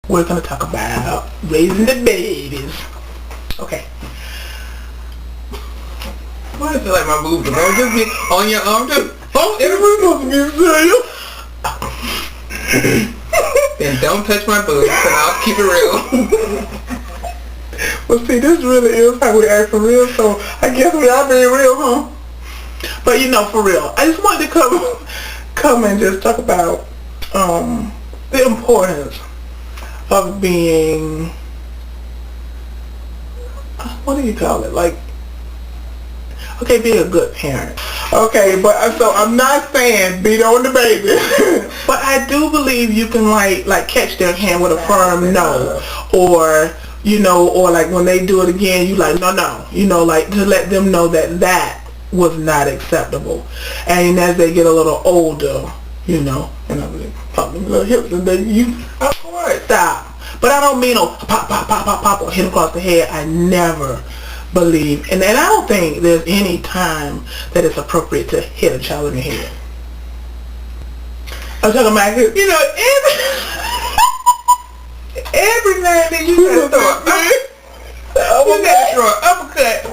We're going to talk about raising the babies. Okay. Why is it like my boobs are going to just be on your arm too? Oh, everyone's supposed to be serious. Then don't touch my boobs and I'll keep it real. Well, see, this really is how we act for real, so I guess we are being real, huh? But for real, I just wanted to come and just talk about the importance of being, what do you call it? Being a good parent. Okay, but so I'm not saying beat on the baby, but I do believe you can catch their hand with a firm no, or when they do it again, you no, to let them know that was not acceptable. And as they get a little older, and I'm pop them little hips, and then you, of course, stop. But I don't mean pop, or hit across the head. I never believe, and I don't think there's any time that it's appropriate to hit a child in the head. I'm talking about, every now and then you gotta throw an uppercut.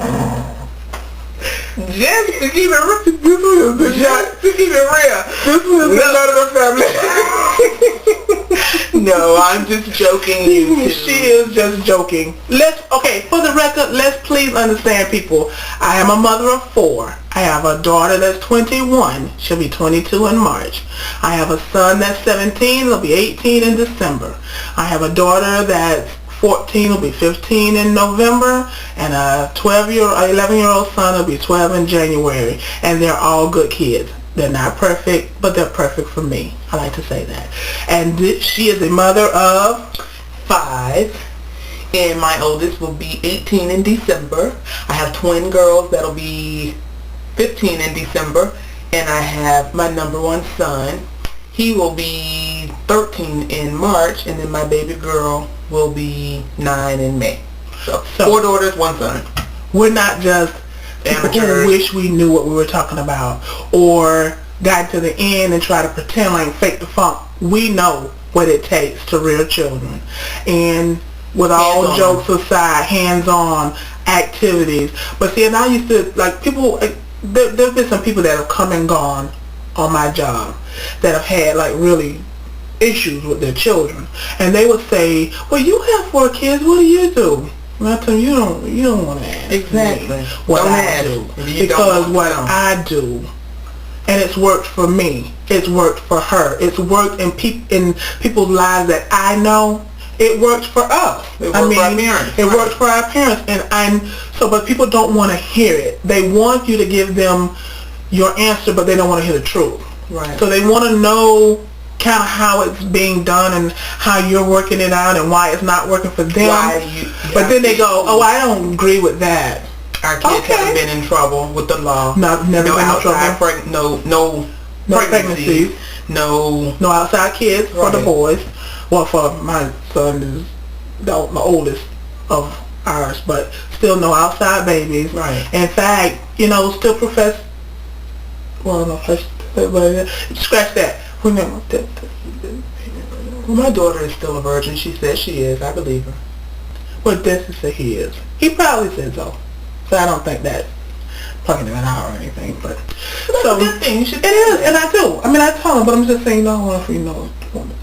Just to keep it real. This was none of the family. No, I'm just joking. She is just joking. For the record, let's please understand, people. I am a mother of 4. I have a daughter that's 21. She'll be 22 in March. I have a son that's 17. He'll be 18 in December. I have a daughter that's 14, will be 15 in November, and a 11-year-old son will be 12 in January. And they're all good kids. They're not perfect, but they're perfect for me. I like to say that. And she is a mother of 5, and my oldest will be 18 in December. I have twin girls that'll be 15 in December, and I have my number 1 son. He will be 13 in March, and then my baby girl will be 9 in May. So 4 daughters, 1 son. We're not just people who wish we knew what we were talking about, or got to the end and try to pretend like fake the funk. We know what it takes to rear children. And with all jokes aside, hands-on activities. But see, and I used to, people, there's been some people that have come and gone on my job that have had really issues with their children, and they would say, well, you have 4 kids, what do you do? And I tell them, you don't want to ask me what I do, because what I do, and it's worked for me, it's worked for her, it's worked in people's lives that I know. It works for us. It works for our parents. But people don't want to hear it. They want you to give them your answer, but they don't want to hear the truth. Right. So they want to know kind of how it's being done and how you're working it out and why it's not working for them. But then they go, oh, I don't agree with that. Our kids haven't been in trouble with the law. Never been in trouble. No pregnancies. No outside kids for the boys. Well, for my son is the oldest of ours, but still no outside babies. Right. In fact, still profess. Well, no, scratch that. My daughter is still a virgin. She says she is. I believe her. Well, Desi said he is. He probably said so. So I don't think that plugging him out or anything. But that's a good thing. You should. It is, and I do. I told him, but I'm just saying, I want for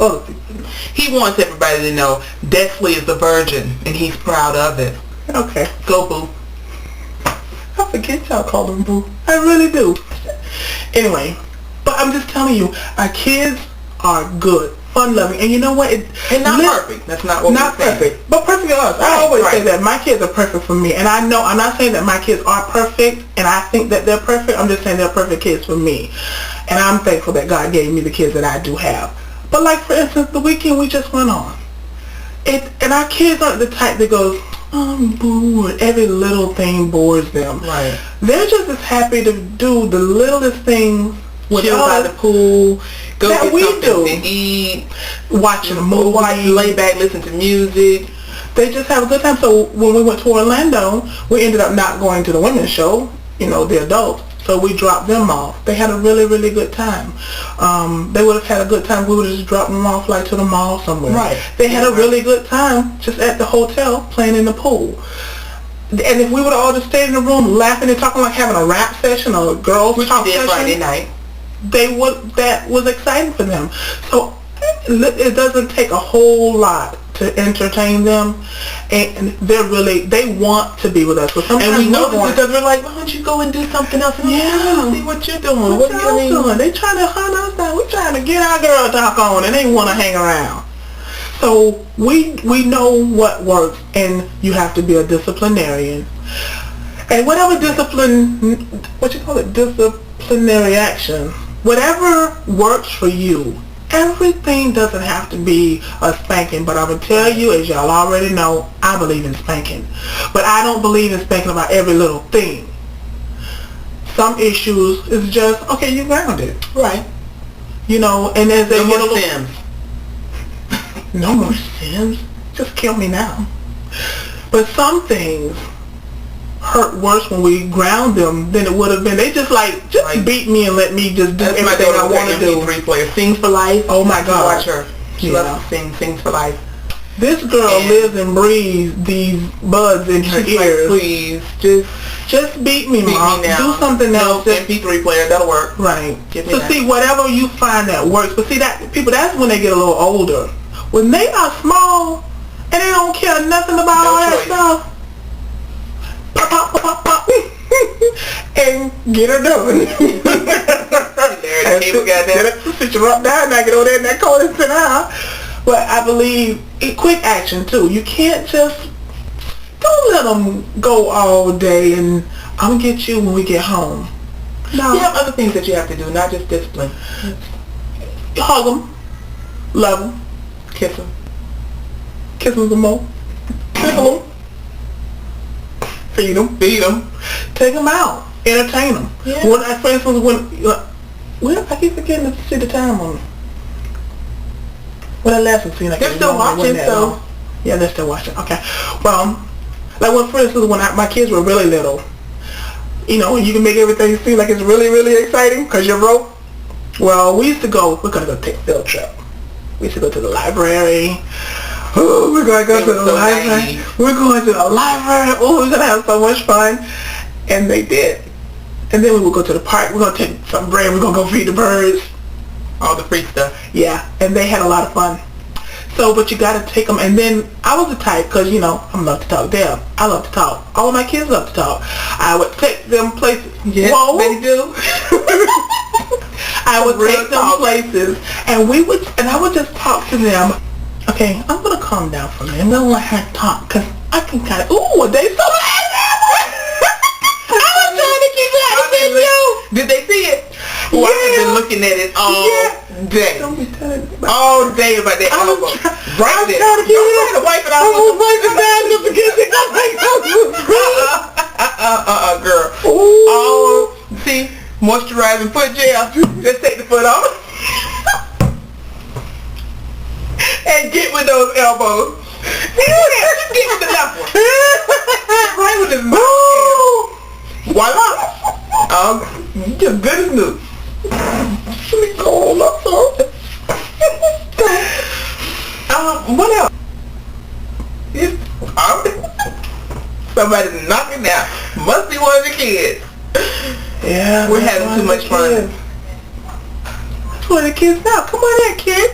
other people to know. He wants everybody to know Desley is a virgin, and he's proud of it. Okay. Go, boo. I forget y'all call him boo. I really do. Anyway. But I'm just telling you, our kids are good, fun-loving, and you know what? And not perfect. That's not what we're saying. Not perfect, but perfect for us. I always say that my kids are perfect for me, and I know I'm not saying that my kids are perfect, and I think that they're perfect. I'm just saying they're perfect kids for me, and I'm thankful that God gave me the kids that I do have. But for instance, the weekend we just went on, and our kids aren't the type that goes, I'm bored. Every little thing bores them. Right. They're just as happy to do the littlest things. Chill by the pool, go get something to eat, watching a movie, lay back, listen to music. They just have a good time. So when we went to Orlando, we ended up not going to the women's show, the adults. So we dropped them off. They had a really, really good time. They would have had a good time. We would have just dropped them off like to the mall somewhere. Right. They had a really good time just at the hotel playing in the pool. And if we would have all just stayed in the room laughing and talking like having a rap session or a girls talk session, Friday night. That was exciting for them. So it doesn't take a whole lot to entertain them, and they want to be with us. And we know this because we're like, why don't you go and do something else? And see what you're doing. What y'all doing? They trying to hunt us down. We trying to get our girl talk on, and they want to hang around. So we know what works, and you have to be a disciplinarian. And whatever disciplinary action, whatever works for you. Everything doesn't have to be a spanking, but I'm going to tell you, as y'all already know, I believe in spanking. But I don't believe in spanking about every little thing. Some issues is just, okay, you're grounded. Right. You know, and as they get a little... Sims. No more Sims. Just kill me now. But some things hurt worse when we ground them than it would have been. They just beat me and let me just do everything I want to do. MP3 player. Sings for Life. Oh my God. Watch her. She loves to sing. Sings for Life. This girl lives and breathes these buds in her ears. Like, please, just beat me, Mom. Do something else. MP3 player, that'll work. Right. So see, whatever you find that works. But see, that's when they get a little older. When they are small and they don't care nothing about all that stuff. Pop, pop, pop, pop, and get her done. Sit you up down, now get over there in that corner and sit down. But I believe quick action too. You can't just, don't let them go all day and I'm gonna get you when we get home. No. You have other things that you have to do, not just discipline. Hug them, love them, kiss them some more, tickle them. Feed them, take them out, entertain them. Yeah. For instance, I keep forgetting to see the time on them. When I last seen, they're still watching, so yeah, they're still watching. Okay, well, like for instance, when my kids were really little, you know, you can make everything seem like it's really, really exciting because you're broke. Well, we're gonna go take a field trip. We used to go to the library. Oh, we're going to go to the library. We're going to the library. Oh, we're going to have so much fun. And they did. And then we will go to the park. We're going to take some bread. We're going to go feed the birds. All the free stuff. Yeah. And they had a lot of fun. So, but you got to take them. And then I was the type, because, you know, I love to talk. Damn, I love to talk. All of my kids love to talk. I would take them places. Yes, whoa. they do. I would take them places. And I would just talk to them. Okay, I'm going to calm down for a minute. I'm going to let her talk because I can kind of... Ooh, they so loud. I was trying to keep laughing at you. Did they see it? Well, I've been looking at it all day. Don't be telling me. All day about that elbow. Right there. I'm trying to keep it. Wipe it off. I'm going to wipe it down just to get it. Girl. Ooh. Oh, see, moisturizing foot gel. Just take the foot off. And get with those elbows. Just get with the left one. Right with his mouth. Voila. Just good as new. Let me go on up, so. What else? Somebody's knocking out. Must be one of the kids. Yeah. We're having too much fun. That's one of the kids now. Come on in, kid.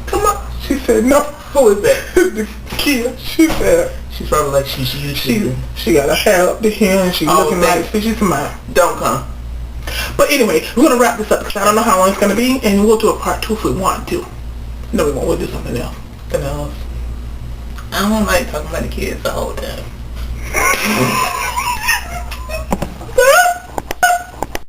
Come on. She said, no. Who is that? The kid. She said. She's probably like she got her hair up to here and she's looking like she's mine. Don't come. But anyway, we're gonna wrap this up because I don't know how long it's gonna be, and we'll do a part 2 if we want to. No, we won't. We'll do something else. I don't like talking about the kids the whole time.